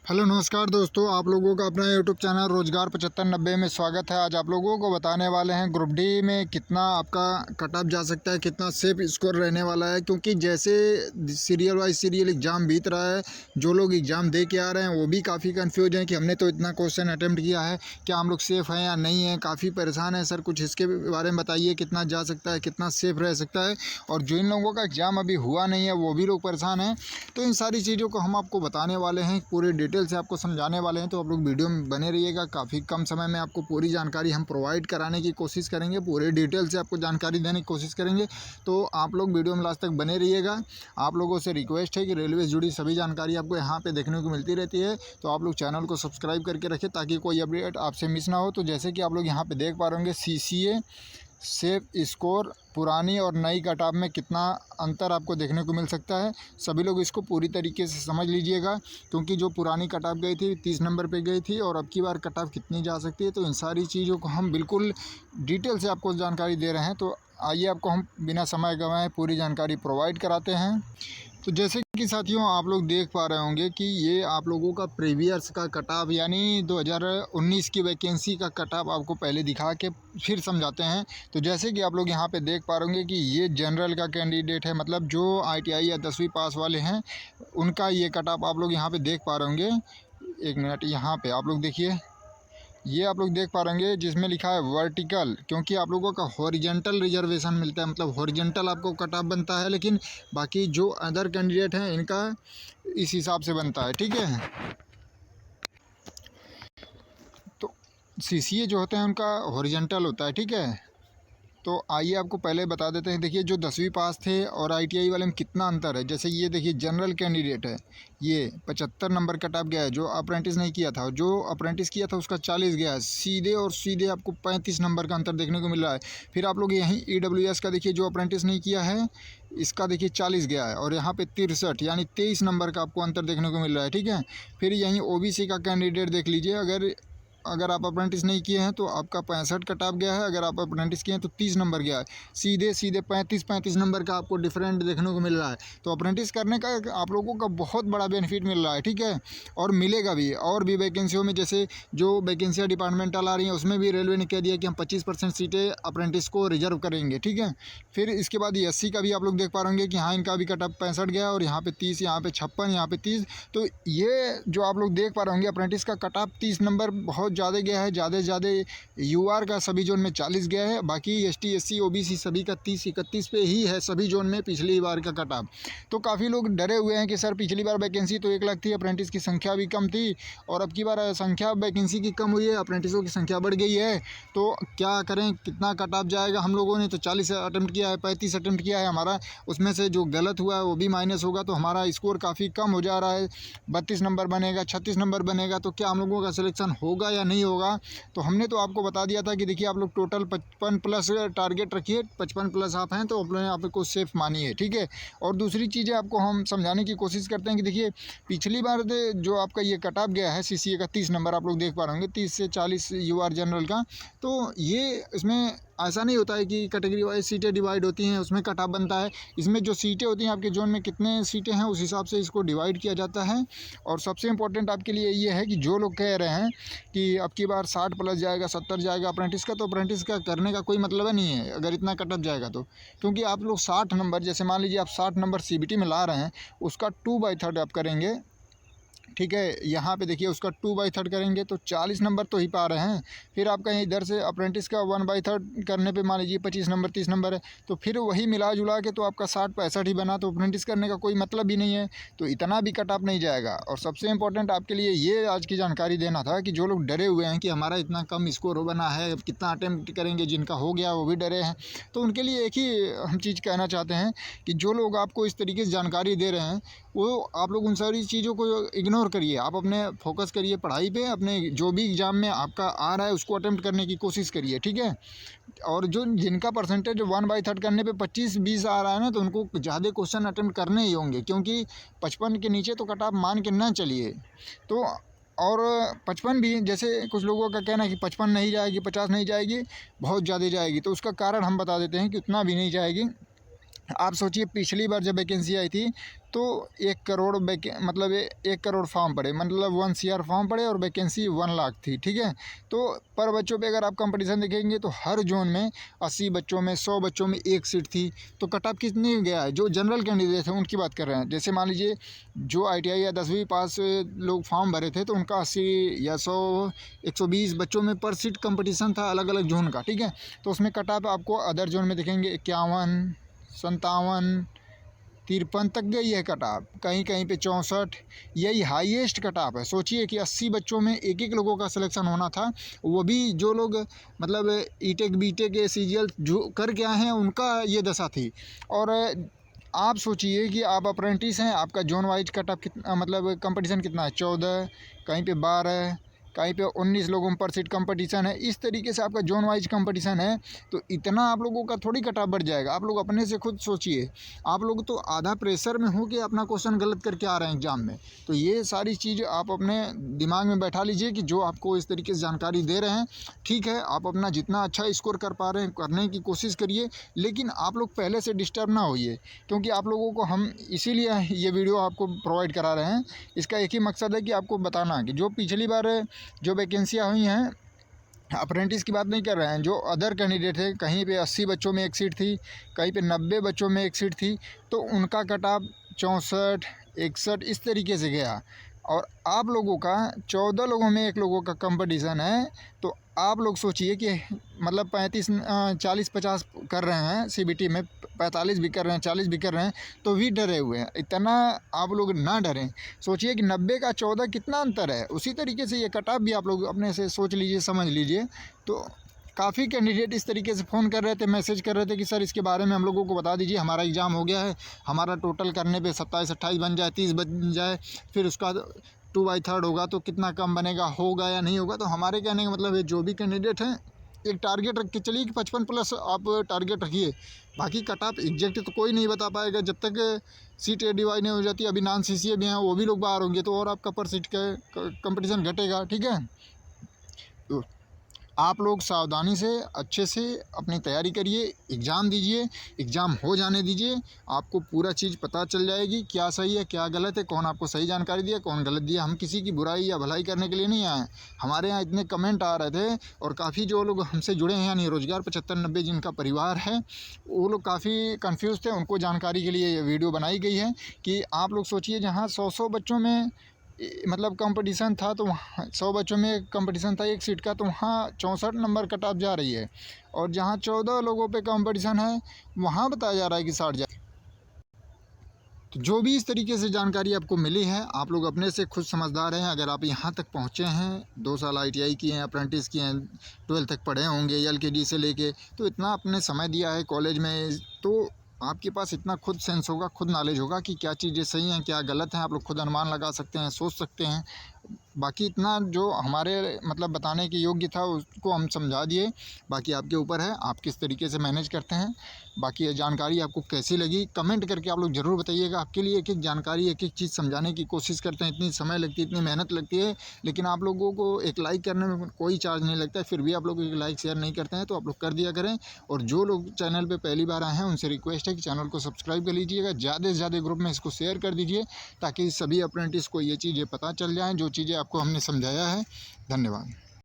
Hello नमस्कार दोस्तों, आप लोगों का अपना यूट्यूब चैनल रोजगार 7590 में स्वागत है। आज आप लोगों को बताने वाले हैं ग्रुप डी में कितना आपका कट ऑफ जा सकता है, कितना सेफ स्कोर रहने वाला है। क्योंकि जैसे सीरियल वाइज सीरियल एग्ज़ाम बीत रहा है, जो लोग एग्ज़ाम दे के आ रहे हैं वो भी काफ़ी कंफ्यूज हैं कि हमने तो इतना क्वेश्चन अटैम्प्ट किया है, क्या हम लोग सेफ़ हैं या नहीं है। काफ़ी परेशान है सर, कुछ इसके बारे में बताइए, कितना जा सकता है, कितना सेफ़ रह सकता है। और जिन लोगों का एग्ज़ाम अभी हुआ नहीं है वो भी लोग परेशान हैं। तो इन सारी चीज़ों को हम आपको बताने वाले हैं, पूरे डिटेल से आपको समझाने वाले हैं। तो आप लोग वीडियो में बने रहिएगा। काफ़ी कम समय में आपको पूरी जानकारी हम प्रोवाइड कराने की कोशिश करेंगे, पूरे डिटेल से आपको जानकारी देने की कोशिश करेंगे। तो आप लोग वीडियो में लास्ट तक बने रहिएगा। आप लोगों से रिक्वेस्ट है कि रेलवे से जुड़ी सभी जानकारी आपको यहाँ पे देखने को मिलती रहती है। तो आप लोग चैनल को सब्सक्राइब करके रखें ताकि कोई अपडेट आपसे मिस ना हो। तो जैसे कि आप लोग यहाँ पे देख पा रहे होंगे, CCA सेफ स्कोर पुरानी और नई कट ऑफ में कितना अंतर आपको देखने को मिल सकता है। सभी लोग इसको पूरी तरीके से समझ लीजिएगा, क्योंकि जो पुरानी कट ऑफ गई थी 30 नंबर पे गई थी, और अब की बार कट ऑफ कितनी जा सकती है। तो इन सारी चीज़ों को हम बिल्कुल डिटेल से आपको जानकारी दे रहे हैं। तो आइए आपको हम बिना समय गंवाए पूरी जानकारी प्रोवाइड कराते हैं। तो जैसे कि साथियों आप लोग देख पा रहे होंगे कि ये आप लोगों का प्रीवियस का कट ऑफ यानी 2019 की वैकेंसी का कट ऑफ आपको पहले दिखा के फिर समझाते हैं। तो जैसे कि आप लोग यहाँ पे देख पा रहे होंगे कि ये जनरल का कैंडिडेट है, मतलब जो ITI या 10वीं पास वाले हैं उनका ये कट ऑफ आप लोग यहाँ पे देख पा रहे होंगे। एक मिनट, यहाँ पे आप लोग देखिए, ये आप लोग देख पा रहे होंगे जिसमें लिखा है वर्टिकल, क्योंकि आप लोगों का हॉरिजेंटल रिजर्वेशन मिलता है, मतलब हॉरिजेंटल आपको कट ऑफ बनता है। लेकिन बाकी जो अदर कैंडिडेट हैं इनका इस हिसाब से बनता है, ठीक है। तो CCA जो होते हैं उनका हॉरिजेंटल होता है, ठीक है। तो आइए आपको पहले बता देते हैं। देखिए जो 10वीं पास थे और ITI वाले में कितना अंतर है। जैसे ये देखिए जनरल कैंडिडेट है, ये 75 नंबर कट ऑफ गया है। जो अप्रेंटिस नहीं किया था, जो अप्रेंटिस किया था उसका 40 गया है। सीधे और सीधे आपको 35 नंबर का अंतर देखने को मिल रहा है। फिर आप लोग यहीं EWS का देखिए, जो अप्रेंटिस नहीं किया है इसका देखिए 40 गया है, और यहाँ पे 63 यानी 23 नंबर का आपको अंतर देखने को मिल रहा है, ठीक है। फिर यहीं OBC का कैंडिडेट देख लीजिए, अगर आप अप्रेंटिस नहीं किए हैं तो आपका 65 कट ऑफ गया है, अगर आप अप्रेंटिस किए हैं तो 30 नंबर गया है। सीधे सीधे 35 नंबर का आपको डिफरेंट देखने को मिल रहा है। तो अप्रेंटिस करने का आप लोगों का बहुत बड़ा बेनिफिट मिल रहा है, ठीक है। और मिलेगा भी, और भी वैकेंसियों में, जैसे जो वैकेंसियाँ डिपार्टमेंटल आ रही हैं उसमें भी रेलवे ने कह दिया कि हम 25% सीटें अप्रेंटिस को रिजर्व करेंगे, ठीक है। फिर इसके बाद SC का भी आप लोग देख पा रहे होंगे कि हाँ इनका भी कट ऑफ 65 गया, और यहाँ पे 30, यहाँ पे 56, यहाँ पे 30। तो ये जो आप लोग देख पा रहे होंगे अप्रेंटिस का कट ऑफ 30 नंबर बहुत ज़्यादा गया है। ज़्यादा से ज़्यादा UR का सभी जोन में 40 गया है, बाकी ST SC OBC सभी का 30-31 पे ही है सभी जोन में पिछली बार का कट ऑफ। तो काफ़ी लोग डरे हुए हैं कि सर पिछली बार वैकेंसी तो 1 लाख थी, अप्रेंटिस की संख्या भी कम थी, और अब की बार संख्या वैकेंसी की कम हुई है, अप्रेंटिसों की संख्या बढ़ गई है। तो क्या करें, कितना कट ऑफ जाएगा। हम लोगों ने तो 40 अटैम्प्ट किया है, 35 अटैम्प्ट किया है, हमारा उसमें से जो गलत हुआ है वो भी माइनस होगा, तो हमारा स्कोर काफ़ी कम हो जा रहा है। 32 नंबर बनेगा, 36 नंबर बनेगा, तो क्या हम लोगों का सिलेक्शन होगा या नहीं होगा। तो हमने तो आपको बता दिया था कि देखिए आप लोग टोटल 55 प्लस टारगेट रखिए, 55 प्लस आप हैं तो अपने आप को सेफ मानिए, ठीक है। और दूसरी चीज़ें आपको हम समझाने की कोशिश करते हैं कि देखिए पिछली बार जो आपका ये कट ऑफ गया है CCA का 30 नंबर आप लोग देख पा रहे होंगे, 30 से 40 UR जनरल का। तो ये इसमें ऐसा नहीं होता है कि कैटेगरी वाइज सीटें डिवाइड होती हैं उसमें कट ऑफ बनता है। इसमें जो सीटें होती हैं आपके जोन में कितने सीटें हैं उस हिसाब से इसको डिवाइड किया जाता है। और सबसे इम्पोर्टेंट आपके लिए ये है कि जो लोग कह रहे हैं कि अब की बार 60 प्लस जाएगा, 70 जाएगा अप्रेंटिस का, तो अप्रेंटिस का करने का कोई मतलब नहीं है अगर इतना कट ऑफ जाएगा तो। क्योंकि आप लोग 60 नंबर, जैसे मान लीजिए आप 60 नंबर CBT में ला रहे हैं, उसका 2/3 आप करेंगे, ठीक है। यहाँ पे देखिए उसका 2/3 करेंगे तो 40 नंबर तो ही पा रहे हैं। फिर आप कहीं इधर से अप्रेंटिस का 1/3 करने पे मान लीजिए 25 नंबर 30 नंबर है, तो फिर वही मिला जुला के तो आपका 60-65 ही बना, तो अप्रेंटिस करने का कोई मतलब ही नहीं है। तो इतना भी कट ऑफ नहीं जाएगा। और सबसे इंपॉर्टेंट आपके लिए ये आज की जानकारी देना था कि जो लोग डरे हुए हैं कि हमारा इतना कम स्कोर बना है, कितना अटैम्प्ट करेंगे, जिनका हो गया वो भी डरे हैं, तो उनके लिए एक ही हम चीज़ कहना चाहते हैं कि जो लोग आपको इस तरीके से जानकारी दे रहे हैं वो आप लोग उन सारी चीज़ों को इग्नोर करिए। आप अपने फोकस करिए पढ़ाई पे, अपने जो भी एग्ज़ाम में आपका आ रहा है उसको अटेम्प्ट करने की कोशिश करिए, ठीक है। और जो जिनका परसेंटेज 1/3 करने पे 25-20 आ रहा है ना, तो उनको ज़्यादा क्वेश्चन अटेम्प्ट करने ही होंगे, क्योंकि 55 के नीचे तो कट ऑफ मान के ना चलिए। तो और 55 भी, जैसे कुछ लोगों का कहना है कि 55 नहीं जाएगी, 50 नहीं जाएगी, बहुत ज़्यादा जाएगी, तो उसका कारण हम बता देते हैं कि उतना भी नहीं जाएगी। आप सोचिए पिछली बार जब वैकेंसी आई थी तो 1 करोड़ मतलब 1 करोड़ फॉर्म पड़े, मतलब 1 CR फॉर्म पड़े और वैकेंसी 1 लाख थी, ठीक है। तो पर बच्चों पे अगर आप कंपटीशन देखेंगे तो हर जोन में 80 बच्चों में 100 बच्चों में एक सीट थी। तो कट ऑफ कितनी गया है, जो जनरल कैंडिडेट हैं उनकी बात कर रहे हैं। जैसे मान लीजिए जो ITI या 10वीं पास लोग फॉर्म भरे थे तो उनका 80 या 100 120 बच्चों में पर सीट कंपटीशन था अलग अलग जोन का, ठीक है। तो उसमें कट ऑफ आपको अदर जोन में देखेंगे 51 57 53 तक गई है कट ऑफ, कहीं कहीं पे 64, यही हाईएस्ट कट ऑफ है। सोचिए कि 80 बच्चों में एक एक लोगों का सिलेक्शन होना था, वो भी जो लोग मतलब E.Tech B.Tech CGL जो करके आए हैं उनका ये दशा थी। और आप सोचिए कि आप अप्रेंटिस हैं, आपका जोन वाइज कट ऑफ कितना मतलब कंपटीशन कितना है, 14, कहीं पे 12, कहीं पे 19 लोगों पर सीट कंपटीशन है। इस तरीके से आपका जोन वाइज कंपटीशन है, तो इतना आप लोगों का थोड़ी कट ऑफ बढ़ जाएगा। आप लोग अपने से खुद सोचिए, आप लोग तो आधा प्रेशर में हो के अपना क्वेश्चन गलत करके आ रहे हैं एग्जाम में। तो ये सारी चीज़ आप अपने दिमाग में बैठा लीजिए कि जो आपको इस तरीके से जानकारी दे रहे हैं, ठीक है, आप अपना जितना अच्छा स्कोर कर पा रहे हैं करने की कोशिश करिए, लेकिन आप लोग पहले से डिस्टर्ब ना होइए, क्योंकि आप लोगों को हम इसीलिए ये वीडियो आपको प्रोवाइड करा रहे हैं। इसका एक ही मकसद है कि आपको बताना कि जो पिछली बार जो वैकेंसियाँ हुई हैं, अप्रेंटिस की बात नहीं कर रहे हैं, जो अदर कैंडिडेट है, कहीं पे 80 बच्चों में एक सीट थी, कहीं पे 90 बच्चों में एक सीट थी, तो उनका कट ऑफ 64 61 इस तरीके से गया। और आप लोगों का 14 लोगों में एक लोगों का कंपटीशन है। तो आप लोग सोचिए कि मतलब 40 50 कर रहे हैं CBT में, 45 भी कर रहे हैं, 40 भी कर रहे हैं, तो भी डरे हुए हैं। इतना आप लोग ना डरें, सोचिए कि 90 का 14 कितना अंतर है। उसी तरीके से ये कट ऑफ भी आप लोग अपने से सोच लीजिए, समझ लीजिए। तो काफ़ी कैंडिडेट इस तरीके से फ़ोन कर रहे थे, मैसेज कर रहे थे कि सर इसके बारे में हम लोगों को बता दीजिए, हमारा एग्ज़ाम हो गया है, हमारा टोटल करने पे 27 28 बन जाए, 30 बन जाए, फिर उसका 2/3 होगा तो कितना कम बनेगा, होगा या नहीं होगा। तो हमारे कहने का मतलब है जो भी कैंडिडेट हैं एक टारगेट रख के चलिए कि 55+ आप टारगेट रखिए। बाकी कट ऑफ एग्जैक्ट तो कोई नहीं बता पाएगा जब तक सीट डिवाइड नहीं हो जाती। अभी नॉन CCA भी हैं, वो भी लोग बाहर होंगे, तो और आपका पर सीट का कंपटीशन घटेगा, ठीक है। तो आप लोग सावधानी से अच्छे से अपनी तैयारी करिए, एग्ज़ाम दीजिए, एग्ज़ाम हो जाने दीजिए, आपको पूरा चीज़ पता चल जाएगी, क्या सही है क्या गलत है, कौन आपको सही जानकारी दिया कौन गलत दिया। हम किसी की बुराई या भलाई करने के लिए नहीं आए। हमारे यहाँ इतने कमेंट आ रहे थे और काफ़ी जो लोग हमसे जुड़े हैं यानी रोज़गार 75-90 जिनका परिवार है, वो लोग काफ़ी कन्फ्यूज़ थे। उनको जानकारी के लिए ये वीडियो बनाई गई है कि आप लोग सोचिए जहाँ 100 बच्चों में मतलब कंपटीशन था, तो वहाँ 100 बच्चों में कंपटीशन था एक सीट का, तो वहाँ 64 नंबर कट ऑफ जा रही है। और जहाँ 14 लोगों पे कंपटीशन है वहाँ बताया जा रहा है कि 60 जा। तो जो भी इस तरीके से जानकारी आपको मिली है, आप लोग अपने से खुद समझदार हैं। अगर आप यहाँ तक पहुँचे हैं, 2 साल ITI किए हैं, अप्रेंटिस किए हैं, 12 तक पढ़े होंगे LKG से लेके, तो इतना आपने समय दिया है कॉलेज में, तो आपके पास इतना खुद सेंस होगा, खुद नॉलेज होगा कि क्या चीज़ें सही हैं क्या गलत हैं। आप लोग खुद अनुमान लगा सकते हैं, सोच सकते हैं। बाकी इतना जो हमारे मतलब बताने के योग्य था उसको हम समझा दिए। बाकी आपके ऊपर है, आप किस तरीके से मैनेज करते हैं। बाकी ये जानकारी आपको कैसी लगी कमेंट करके आप लोग ज़रूर बताइएगा। आपके लिए एक एक जानकारी एक एक चीज़ समझाने की कोशिश करते हैं, इतनी समय लगती है, इतनी मेहनत लगती है, लेकिन आप लोगों को एक लाइक करने में कोई चार्ज नहीं लगता है, फिर भी आप लोग एक लाइक शेयर नहीं करते हैं, तो आप लोग कर दिया करें। और जो लोग चैनल पर पहली बार आए हैं उनसे रिक्वेस्ट है कि चैनल को सब्सक्राइब कर लीजिएगा, ज़्यादा से ज़्यादा ग्रुप में इसको शेयर कर दीजिए, ताकि सभी अप्रेंटिस को ये चीज़ें पता चल जाएँ जो चीज़ें आपको हमने समझाया है। धन्यवाद।